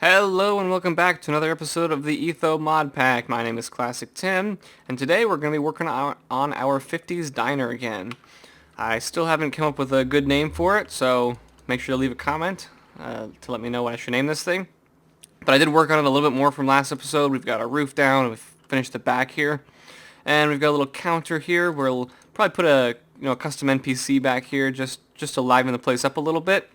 Hello and welcome back to another episode of the Etho Modpack. My name is Classic Tim, and today we're going to be working on our 50s diner again. I still haven't come up with a good name for it, so make sure to leave a comment to let me know what I should name this thing. But I did work on it a little bit more from last episode. We've got our roof down, we've finished the back here, and we've got a little counter here where we'll probably put a custom NPC back here just to liven the place up a little bit.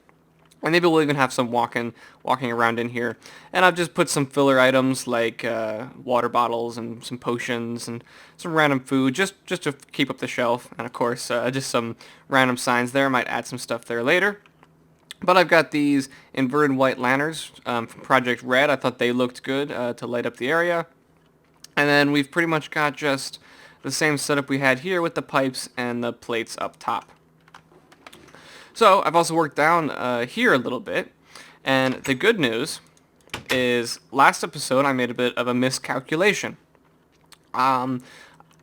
And maybe we'll even have some walking around in here. And I've just put some filler items like water bottles and some potions and some random food just to keep up the shelf. And of course, just some random signs there. I might add some stuff there later. But I've got these inverted white lanterns from Project Red. I thought they looked good to light up the area. And then we've pretty much got just the same setup we had here with the pipes and the plates up top. So I've also worked down here a little bit, and the good news is last episode I made a bit of a miscalculation.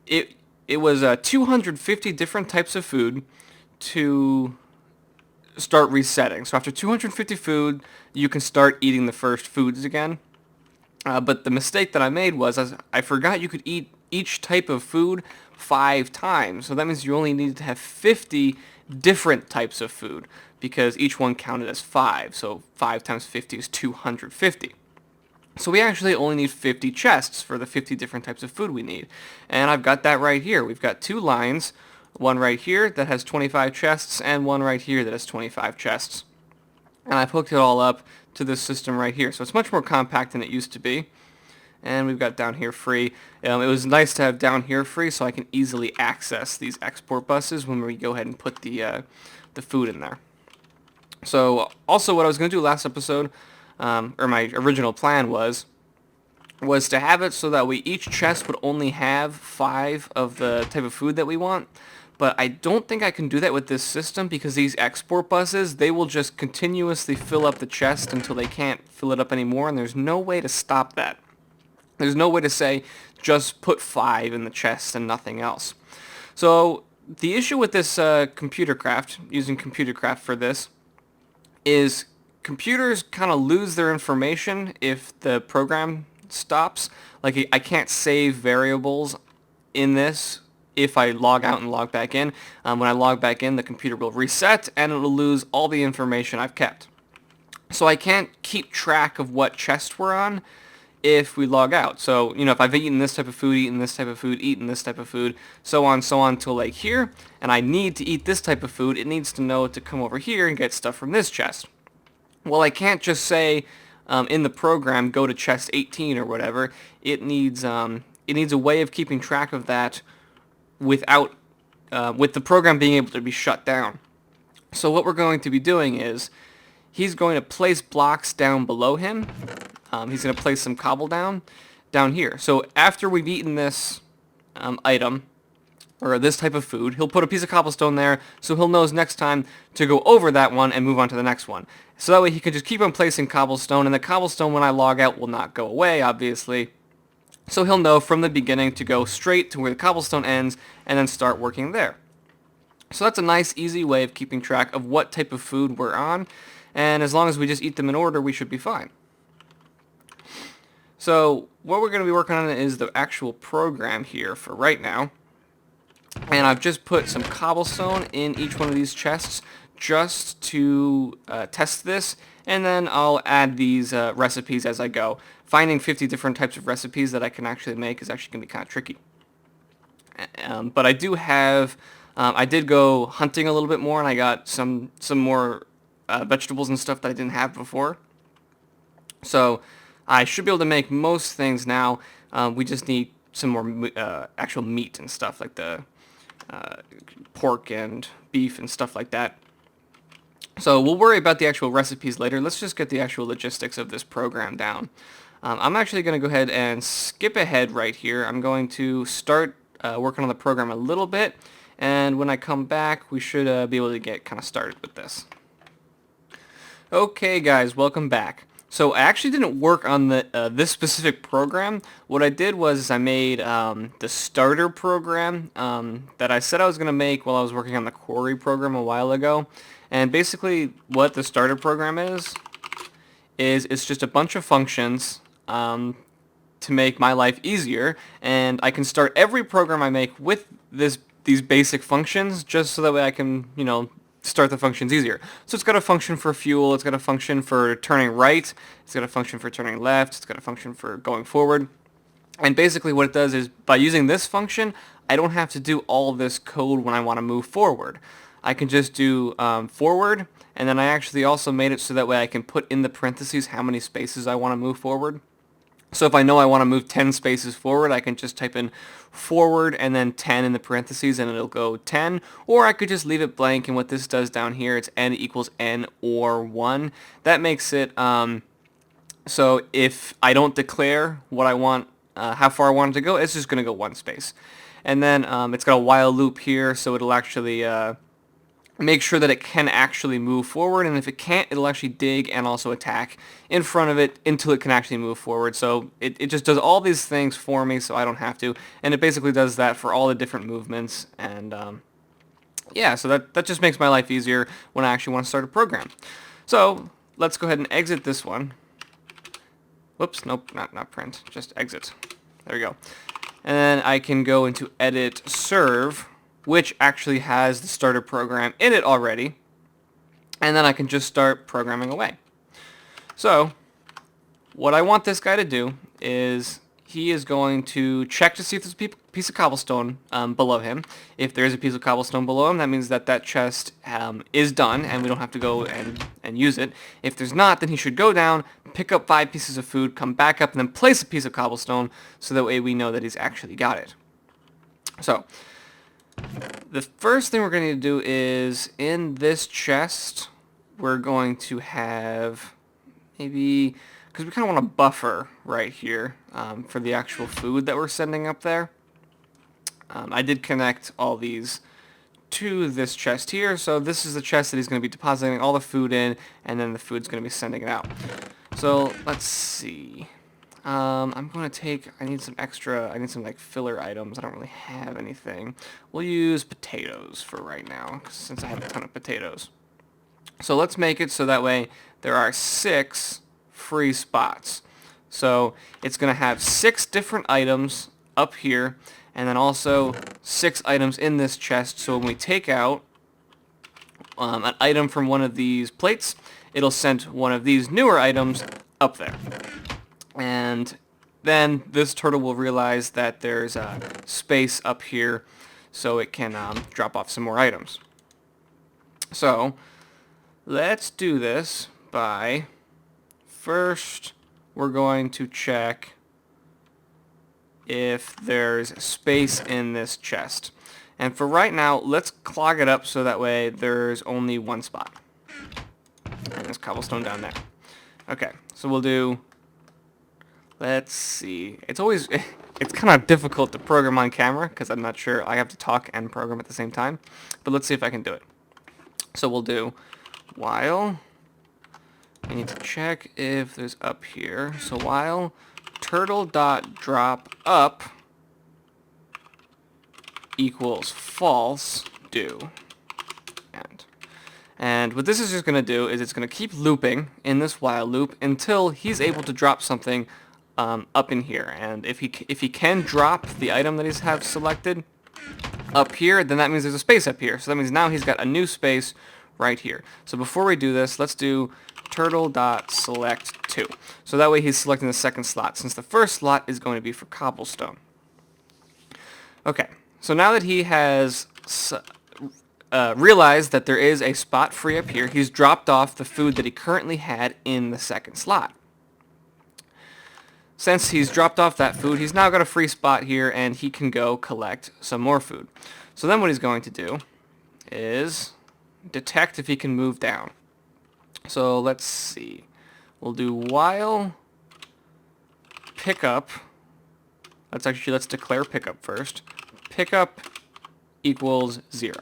It was 250 different types of food to start resetting. So after 250 food, you can start eating the first foods again. But the mistake that I made was I forgot you could eat each type of food 5 times. So that means you only needed to have 50 different types of food because each one counted as 5. So 5 times 50 is 250. So we actually only need 50 chests for the 50 different types of food we need. And I've got that right here. We've got 2 lines, one right here that has 25 chests and one right here that has 25 chests. And I've hooked it all up to this system right here. So it's much more compact than it used to be. And we've got down here free. It was nice to have down here free so I can easily access these export buses when we go ahead and put the food in there. So also what I was going to do last episode, or my original plan was to have it so that each chest would only have 5 of the type of food that we want. But I don't think I can do that with this system because these export buses, they will just continuously fill up the chest until they can't fill it up anymore, and there's no way to stop that. There's no way to say, just put 5 in the chest and nothing else. So the issue with this ComputerCraft, using ComputerCraft for this, is computers kind of lose their information if the program stops. Like I can't save variables in this if I log out and log back in. When I log back in, the computer will reset and it will lose all the information I've kept. So I can't keep track of what chest we're on if we log out. So, if I've eaten this type of food, eaten this type of food, eaten this type of food, so on till like here, and I need to eat this type of food, it needs to know to come over here and get stuff from this chest. Well, I can't just say in the program, go to chest 18 or whatever. It needs a way of keeping track of that without, with the program being able to be shut down. So what we're going to be doing is, he's going to place blocks down below him. He's going to place some cobble down here. So after we've eaten this item, or this type of food, he'll put a piece of cobblestone there, so he'll know next time to go over that one and move on to the next one. So that way he can just keep on placing cobblestone, and the cobblestone when I log out will not go away, obviously. So he'll know from the beginning to go straight to where the cobblestone ends, and then start working there. So that's a nice, easy way of keeping track of what type of food we're on, and as long as we just eat them in order, we should be fine. So what we're going to be working on is the actual program here for right now. And I've just put some cobblestone in each one of these chests just to test this. And then I'll add these recipes as I go. Finding 50 different types of recipes that I can actually make is actually going to be kind of tricky. But I do have, I did go hunting a little bit more, and I got some more vegetables and stuff that I didn't have before. So I should be able to make most things now. We just need some more actual meat and stuff like the pork and beef and stuff like that. So we'll worry about the actual recipes later. Let's just get the actual logistics of this program down. I'm actually going to go ahead and skip ahead right here. I'm going to start working on the program a little bit, and when I come back, we should be able to get kind of started with this. Okay guys, welcome back. So I actually didn't work on this specific program. What I did was I made the starter program that I said I was going to make while I was working on the quarry program a while ago. And basically what the starter program is is it's just a bunch of functions to make my life easier, and I can start every program I make with these basic functions, just so that way I can, start the functions easier. So it's got a function for fuel, it's got a function for turning right, it's got a function for turning left, it's got a function for going forward. And basically what it does is, by using this function, I don't have to do all this code when I want to move forward. I can just do forward, and then I actually also made it so that way I can put in the parentheses how many spaces I want to move forward. So if I know I want to move 10 spaces forward, I can just type in forward and then 10 in the parentheses and it'll go 10. Or I could just leave it blank, and what this does down here, it's n equals n or 1. That makes it so if I don't declare what I want, how far I want it to go, it's just going to go one space. And then it's got a while loop here, so it'll actually make sure that it can actually move forward, and if it can't, it'll actually dig and also attack in front of it until it can actually move forward. So it just does all these things for me, so I don't have to, and it basically does that for all the different movements, and yeah, so that just makes my life easier when I actually want to start a program. So let's go ahead and exit this one. Whoops, nope, not print, just exit. There we go. And then I can go into edit serve, which actually has the starter program in it already, and then I can just start programming away. So what I want this guy to do is he is going to check to see if there's a piece of cobblestone below him. If there is a piece of cobblestone below him, that means that that chest is done and we don't have to go and use it. If there's not, then he should go down, pick up 5 pieces of food, come back up, and then place a piece of cobblestone, so that way we know that he's actually got it. So the first thing we're going to do is, in this chest, we're going to have maybe, because we kind of want a buffer right here for the actual food that we're sending up there. I did connect all these to this chest here, so this is the chest that he's going to be depositing all the food in, and then the food's going to be sending it out. So let's see. I'm going to take, I need some like filler items. I don't really have anything. We'll use potatoes for right now, since I have a ton of potatoes. So let's make it so that way there are 6 free spots. So it's going to have 6 different items up here, and then also 6 items in this chest. So when we take out an item from one of these plates, it'll send one of these newer items up there. And then this turtle will realize that there's a space up here, so it can drop off some more items. So let's do this by, first we're going to check if there's space in this chest. And for right now, let's clog it up so that way there's only 1 spot. And there's cobblestone down there. Okay, so we'll do, let's see. It's kind of difficult to program on camera because I'm not sure. I have to talk and program at the same time. But let's see if I can do it. So we'll do while. I need to check if there's up here. So while turtle.drop up equals false, do. And what this is just going to do is it's going to keep looping in this while loop until he's able to drop something up in here. And if he can drop the item that he's have selected up here, then that means there's a space up here. So that means now he's got a new space right here. So before we do this, let's do turtle.select2. So that way he's selecting the second slot, since the first slot is going to be for cobblestone. Okay, so now that he has realized that there is a spot free up here, he's dropped off the food that he currently had in the second slot. Since he's dropped off that food, he's now got a free spot here, and he can go collect some more food. So then what he's going to do is detect if he can move down. So let's see. We'll do while pickup. Let's declare pickup first. Pickup equals 0.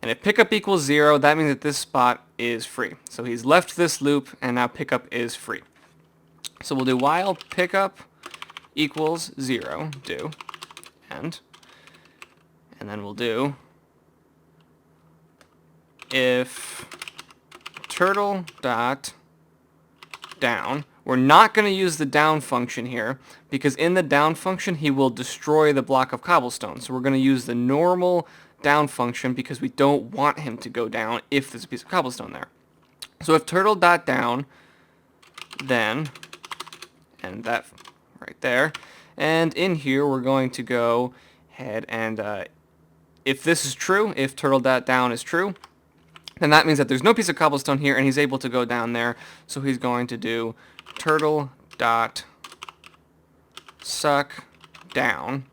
And if pickup equals 0, that means that this spot is free. So he's left this loop, and now pickup is free. So we'll do while pickup equals 0, do, and then we'll do if turtle dot down. We're not going to use the down function here, because in the down function he will destroy the block of cobblestone. So we're going to use the normal down function because we don't want him to go down if there's a piece of cobblestone there. So if turtle.down, then, and that right there, and in here we're going to go ahead and if this is true, if turtle.down is true, then that means that there's no piece of cobblestone here and he's able to go down there. So he's going to do turtle.suck down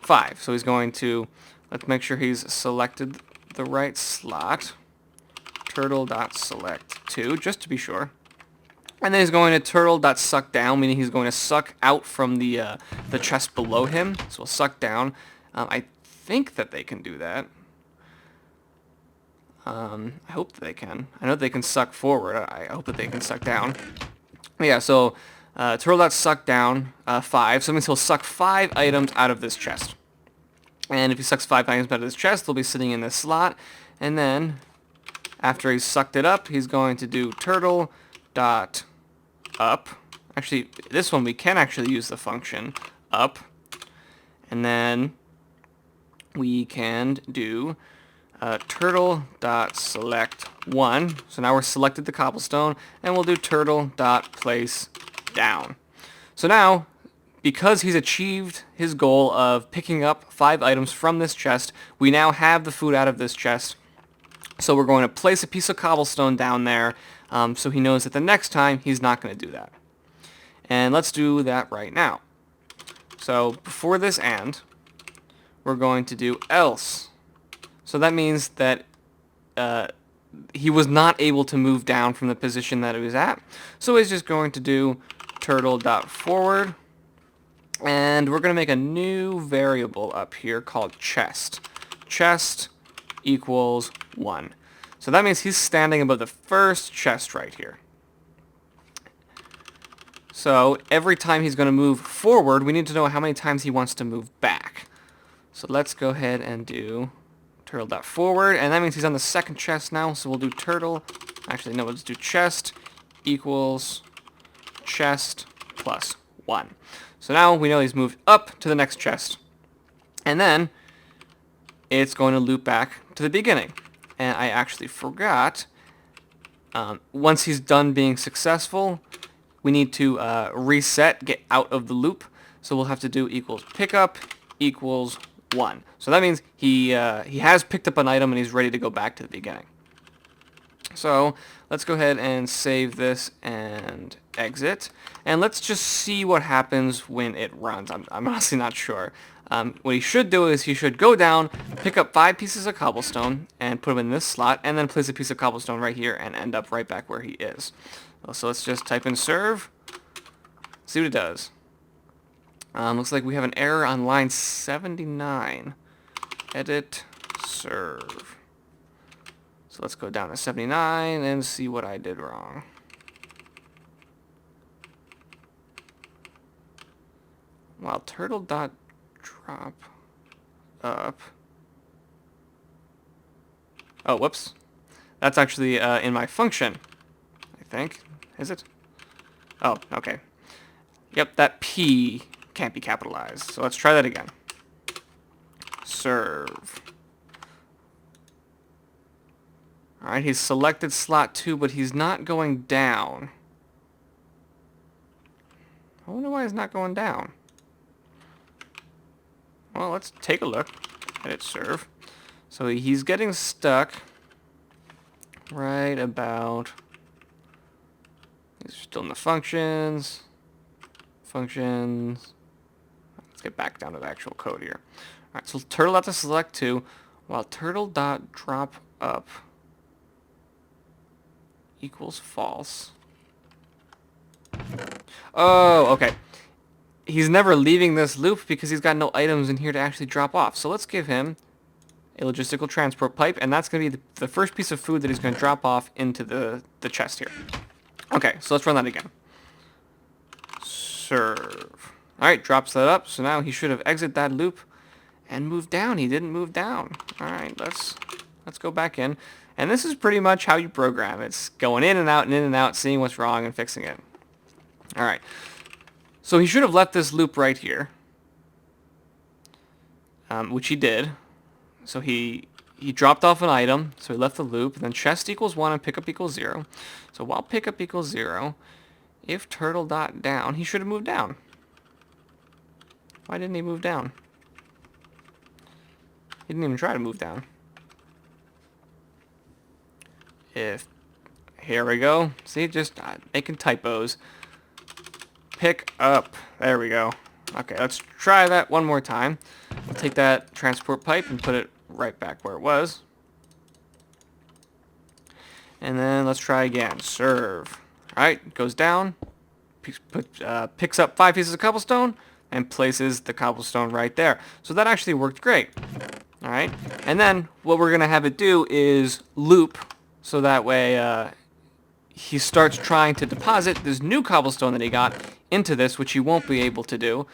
5. So he's going to, let's make sure he's selected the right slot. Turtle.select 2, just to be sure. And then he's going to turtle.suck down, meaning he's going to suck out from the chest below him. So we'll suck down. I think that they can do that. I hope that they can. I know they can suck forward. I hope that they can suck down. But yeah, so turtle.suck down 5. So that means he'll suck 5 items out of this chest. And if he sucks 5 items out of this chest, they'll be sitting in this slot. And then, after he's sucked it up, he's going to do turtle.up. Actually, this one we can actually use the function up. And then we can do turtle.select 1. So now we're selected the cobblestone, and we'll do turtle.place down. So now, because he's achieved his goal of picking up 5 items from this chest, we now have the food out of this chest. So we're going to place a piece of cobblestone down there, so he knows that the next time he's not going to do that. And let's do that right now. So before this and, we're going to do else. So that means that he was not able to move down from the position that he was at. So he's just going to do turtle.forward. And we're going to make a new variable up here called chest. Chest equals 1. So that means he's standing above the first chest right here. So every time he's going to move forward, we need to know how many times he wants to move back. So let's go ahead and do turtle.forward, and that means he's on the second chest now, so we'll do turtle, actually no, let's do chest equals chest plus 1. So now we know he's moved up to the next chest, and then it's going to loop back to the beginning. And I actually forgot, once he's done being successful, we need to reset, get out of the loop, so we'll have to do equals pickup equals 1. So that means he has picked up an item and he's ready to go back to the beginning. So let's go ahead and save this and exit. And let's just see what happens when it runs. I'm honestly not sure. What he should do is he should go down, pick up 5 pieces of cobblestone and put them in this slot, and then place a piece of cobblestone right here and end up right back where he is. So let's just type in serve, see what it does. Looks like we have an error on line 79. Edit serve. So let's go down to 79 and see what I did wrong. While turtle.drop up. Oh, whoops. That's actually in my function, I think. Is it? Oh, okay. Yep, that P can't be capitalized. So let's try that again. Serve. Alright, he's selected slot 2, but he's not going down. I wonder why he's not going down. Well, let's take a look. Edit serve. So he's getting stuck right about... He's still in the functions. Functions. Let's get back down to the actual code here. Alright, so turtle.select 2, while turtle.drop up equals false. Oh, okay. He's never leaving this loop because he's got no items in here to actually drop off. So let's give him a logistical transport pipe, and that's going to be the first piece of food that he's going to drop off into the chest here. Okay, so let's run that again. Serve. Alright, drops that up, so now he should have exited that loop and moved down. He didn't move down. Alright, let's go back in. And this is pretty much how you program. It's going in and in and out, seeing what's wrong and fixing it. All right. So he should have left this loop right here, which he did. So he dropped off an item, so he left the loop, and then chest equals 1 and pickup equals 0. So while pickup equals 0, if turtle dot down, he should have moved down. Why didn't he move down? He didn't even try to move down. If, here we go. See, just making typos. Pick up. There we go. Okay, let's try that one more time. We'll take that transport pipe and put it right back where it was. And then let's try again. Serve. Alright, goes down. Picks up 5 pieces of cobblestone and places the cobblestone right there. So that actually worked great. Alright, and then what we're going to have it do is loop, so that way he starts trying to deposit this new cobblestone that he got into this, which he won't be able to do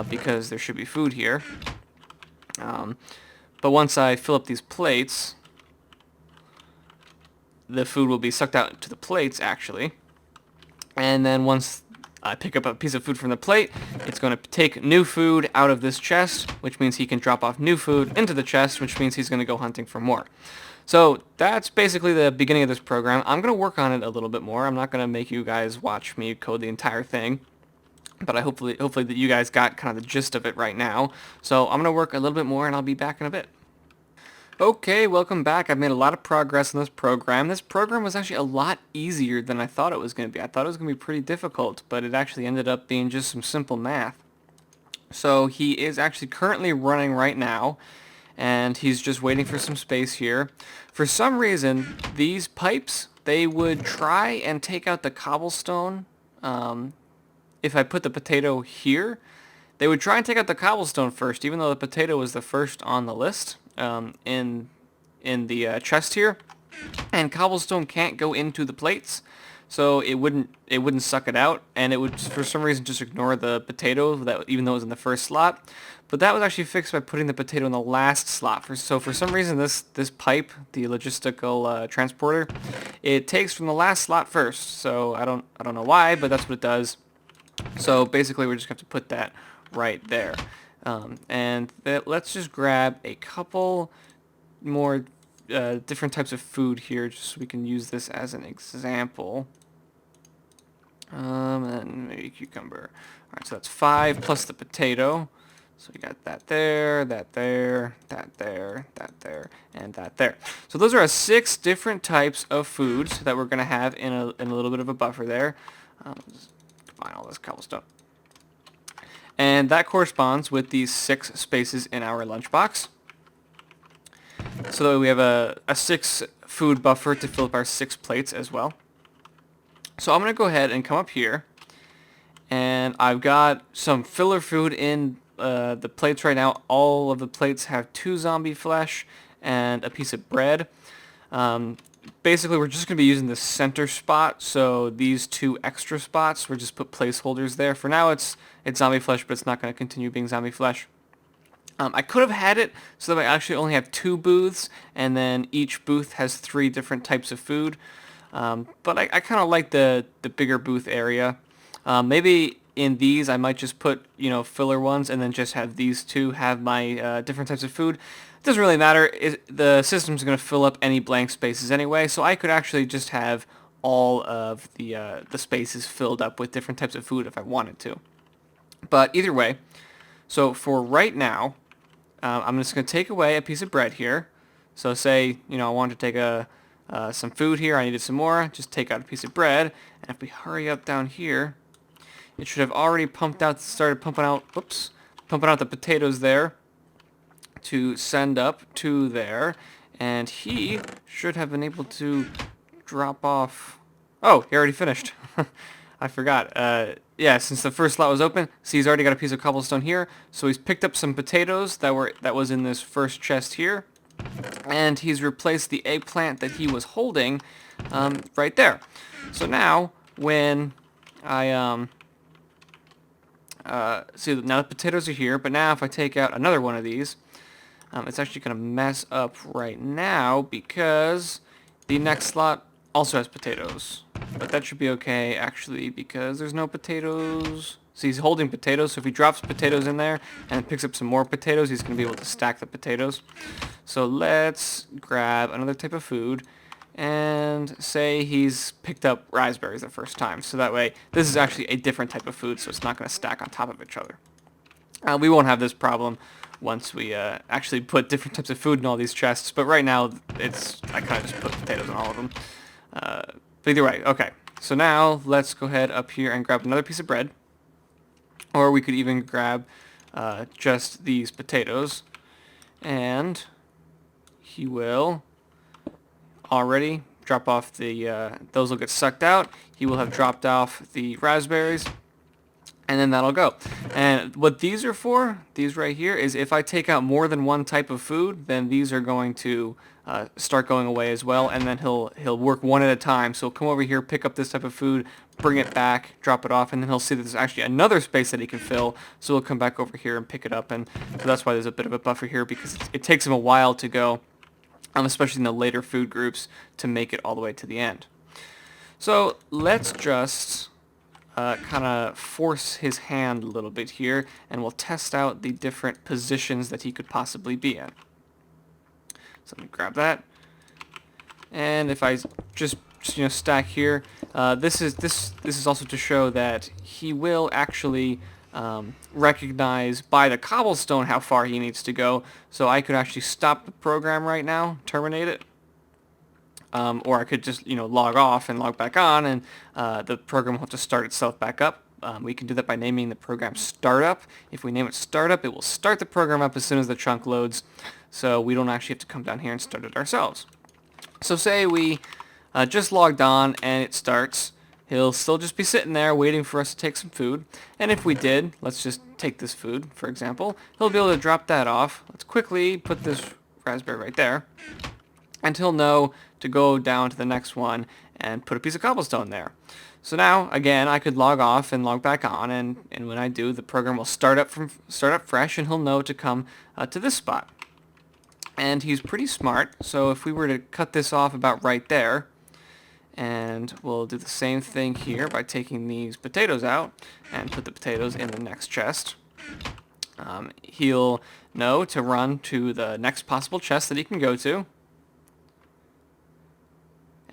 because there should be food here. But once I fill up these plates, the food will be sucked out to the plates, actually. And then once I pick up a piece of food from the plate, it's going to take new food out of this chest, which means he can drop off new food into the chest, which means he's going to go hunting for more. So that's basically the beginning of this program. I'm going to work on it a little bit more. I'm not going to make you guys watch me code the entire thing, but hopefully that you guys got kind of the gist of it right now. So I'm going to work a little bit more, and I'll be back in a bit. Okay, welcome back. I've made a lot of progress in this program. This program was actually a lot easier than I thought it was going to be. I thought it was going to be pretty difficult, but it actually ended up being just some simple math. So he is actually currently running right now, and he's just waiting for some space here. For some reason, these pipes, they would try and take out the cobblestone. If I put the potato here, they would try and take out the cobblestone first, even though the potato was the first on the list. In the chest here, and cobblestone can't go into the plates, so it wouldn't suck it out, and it would for some reason just ignore the potato, that even though it was in the first slot. But that was actually fixed by putting the potato in the last slot. So for some reason this pipe, the logistical transporter, it takes from the last slot first. So I don't know why, but that's what it does. So basically we're just going to have to put that right there. Let's just grab a couple more different types of food here, just so we can use this as an example. And maybe cucumber. Alright, so that's 5 plus the potato. So we got that there, that there, that there, that there, and that there. So those are 6 different types of foods that we're going to have in a little bit of a buffer there. Just combine all this cobblestone. And that corresponds with these 6 spaces in our lunchbox. So that we have a 6 food buffer to fill up our 6 plates as well. So I'm going to go ahead and come up here. And I've got some filler food in the plates right now. All of the plates have 2 zombie flesh and a piece of bread. Basically, we're just going to be using the center spot, so these 2 extra spots, we'll just put placeholders there. For now, it's zombie flesh, but it's not going to continue being zombie flesh. I could have had it so that I actually only have 2 booths, and then each booth has 3 different types of food. But I kind of like the bigger booth area. Maybe in these, I might just put, filler ones, and then just have these 2 have my different types of food. It doesn't really matter. The system's going to fill up any blank spaces anyway, so I could actually just have all of the spaces filled up with different types of food if I wanted to. But either way, so for right now, I'm just going to take away a piece of bread here. So say, I wanted to take some food here, I needed some more, just take out a piece of bread, and if we hurry up down here, it should have already started pumping out the potatoes there to send up to there, and he should have been able to drop off. Oh, he already finished. I forgot. Yeah, since the first slot was open, see, he's already got a piece of cobblestone here, so he's picked up some potatoes that was in this first chest here, and he's replaced the eggplant that he was holding right there. So now when I see, now the potatoes are here, but now if I take out another one of these, it's actually going to mess up right now because The next slot also has potatoes, but that should be okay actually because there's no potatoes. So he's holding potatoes, so if he drops potatoes in there and picks up some more potatoes, he's going to be able to stack the potatoes. So let's grab another type of food and say he's picked up raspberries the first time. So that way, this is actually a different type of food, so it's not going to stack on top of each other. We won't have this problem once we actually put different types of food in all these chests, but right now, I kind of just put potatoes in all of them. But either way, okay. So now, let's go ahead up here and grab another piece of bread. Or we could even grab just these potatoes. And he will already drop off the, those will get sucked out. He will have dropped off the raspberries. And then that'll go. And what these are for, these right here, is if I take out more than one type of food, then these are going to start going away as well. And then he'll work one at a time. So he'll come over here, pick up this type of food, bring it back, drop it off, and then he'll see that there's actually another space that he can fill. So he'll come back over here and pick it up. And so that's why there's a bit of a buffer here, because it takes him a while to go, especially in the later food groups, to make it all the way to the end. So let's just kind of force his hand a little bit here, and we'll test out the different positions that he could possibly be in. So let me grab that, and if I just stack here, this is also to show that he will actually recognize by the cobblestone how far he needs to go. So I could actually stop the program right now, terminate it. Or I could just, log off and log back on, and the program will have to start itself back up. We can do that by naming the program startup. If we name it startup, it will start the program up as soon as the chunk loads, so we don't actually have to come down here and start it ourselves. So say we just logged on and it starts. He'll still just be sitting there waiting for us to take some food. And if we did, let's just take this food, for example, he'll be able to drop that off. Let's quickly put this raspberry right there. And he'll know to go down to the next one and put a piece of cobblestone there. So now, again, I could log off and log back on, and when I do, the program will start up fresh, and he'll know to come to this spot. And he's pretty smart, so if we were to cut this off about right there, and we'll do the same thing here by taking these potatoes out and put the potatoes in the next chest. He'll know to run to the next possible chest that he can go to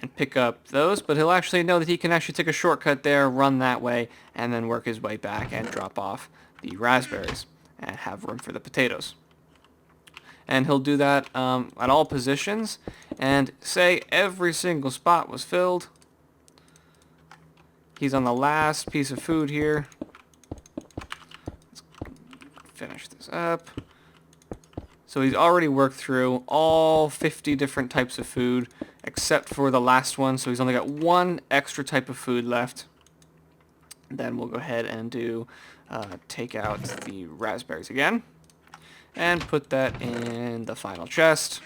and pick up those, but he'll actually know that he can actually take a shortcut there, run that way, and then work his way back and drop off the raspberries and have room for the potatoes. And he'll do that at all positions, and say every single spot was filled. He's on the last piece of food here. Let's finish this up. So he's already worked through all 50 different types of food, except for the last one, so he's only got one extra type of food left. Then we'll go ahead and do take out the raspberries again, and put that in the final chest.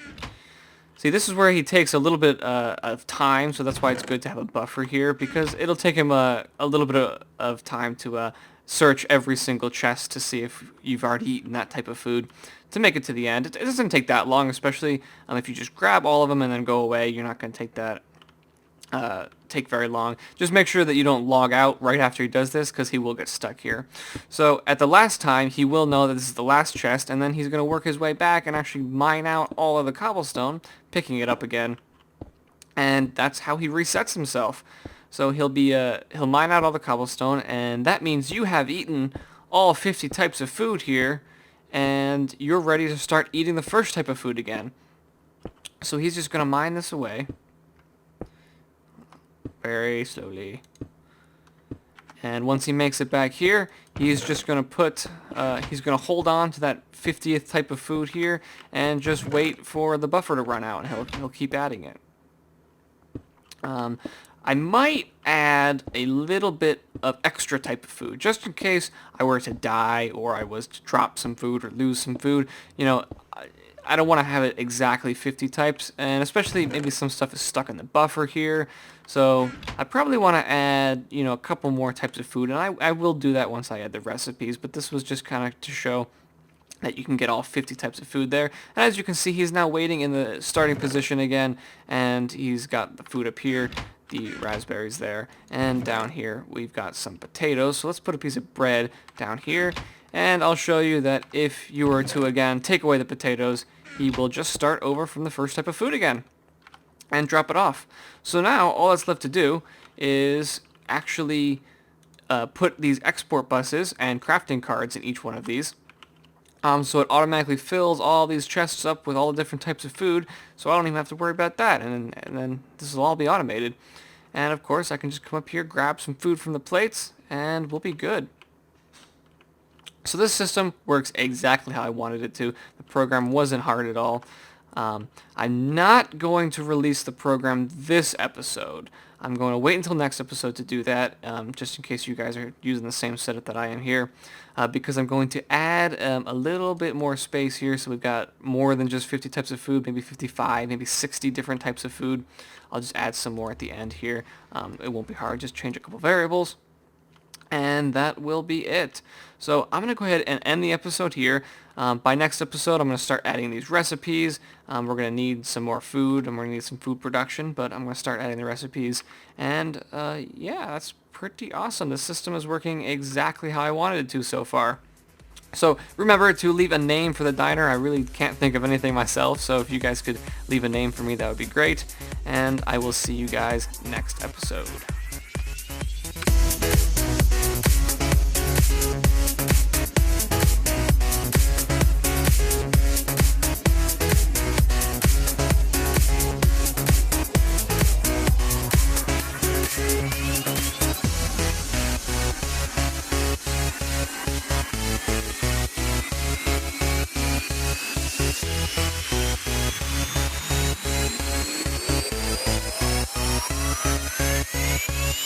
See, this is where he takes a little bit of time, so that's why it's good to have a buffer here, because it'll take him a little bit of time to search every single chest to see if you've already eaten that type of food to make it to the end. It doesn't take that long, especially if you just grab all of them and then go away. You're not going to take very long. Just make sure that you don't log out right after he does this, because he will get stuck here. So at the last time, he will know that this is the last chest, and then he's going to work his way back and actually mine out all of the cobblestone, picking it up again. And that's how he resets himself. So he'll mine out all the cobblestone, and that means you have eaten all 50 types of food here, and you're ready to start eating the first type of food again. So he's just going to mine this away very slowly. And once he makes it back here, he's just going to he's going to hold on to that 50th type of food here and just wait for the buffer to run out, and he'll keep adding it. I might add a little bit of extra type of food, just in case I were to die or I was to drop some food or lose some food. I don't want to have it exactly 50 types, and especially maybe some stuff is stuck in the buffer here. So I probably want to add, a couple more types of food, and I will do that once I add the recipes, but this was just kind of to show that you can get all 50 types of food there. And as you can see, he's now waiting in the starting position again, and he's got the food up here, the raspberries there, and down here we've got some potatoes. So let's put a piece of bread down here, and I'll show you that if you were to again take away the potatoes, he will just start over from the first type of food again and drop it off. So now all that's left to do is actually put these export buses and crafting cards in each one of these. So it automatically fills all these chests up with all the different types of food, so I don't even have to worry about that, and then this will all be automated. And of course I can just come up here, grab some food from the plates, and we'll be good. So this system works exactly how I wanted it to. The program wasn't hard at all. I'm not going to release the program this episode. I'm going to wait until next episode to do that, just in case you guys are using the same setup that I am here, because I'm going to add a little bit more space here, so we've got more than just 50 types of food, maybe 55, maybe 60 different types of food. I'll just add some more at the end here. It won't be hard, just change a couple variables, and that will be it. So I'm going to go ahead and end the episode here. By next episode, I'm going to start adding these recipes. We're going to need some more food, and we're going to need some food production, but I'm going to start adding the recipes. And yeah, that's pretty awesome. The system is working exactly how I wanted it to so far. So remember to leave a name for the diner. I really can't think of anything myself, so if you guys could leave a name for me, that would be great. And I will see you guys next episode.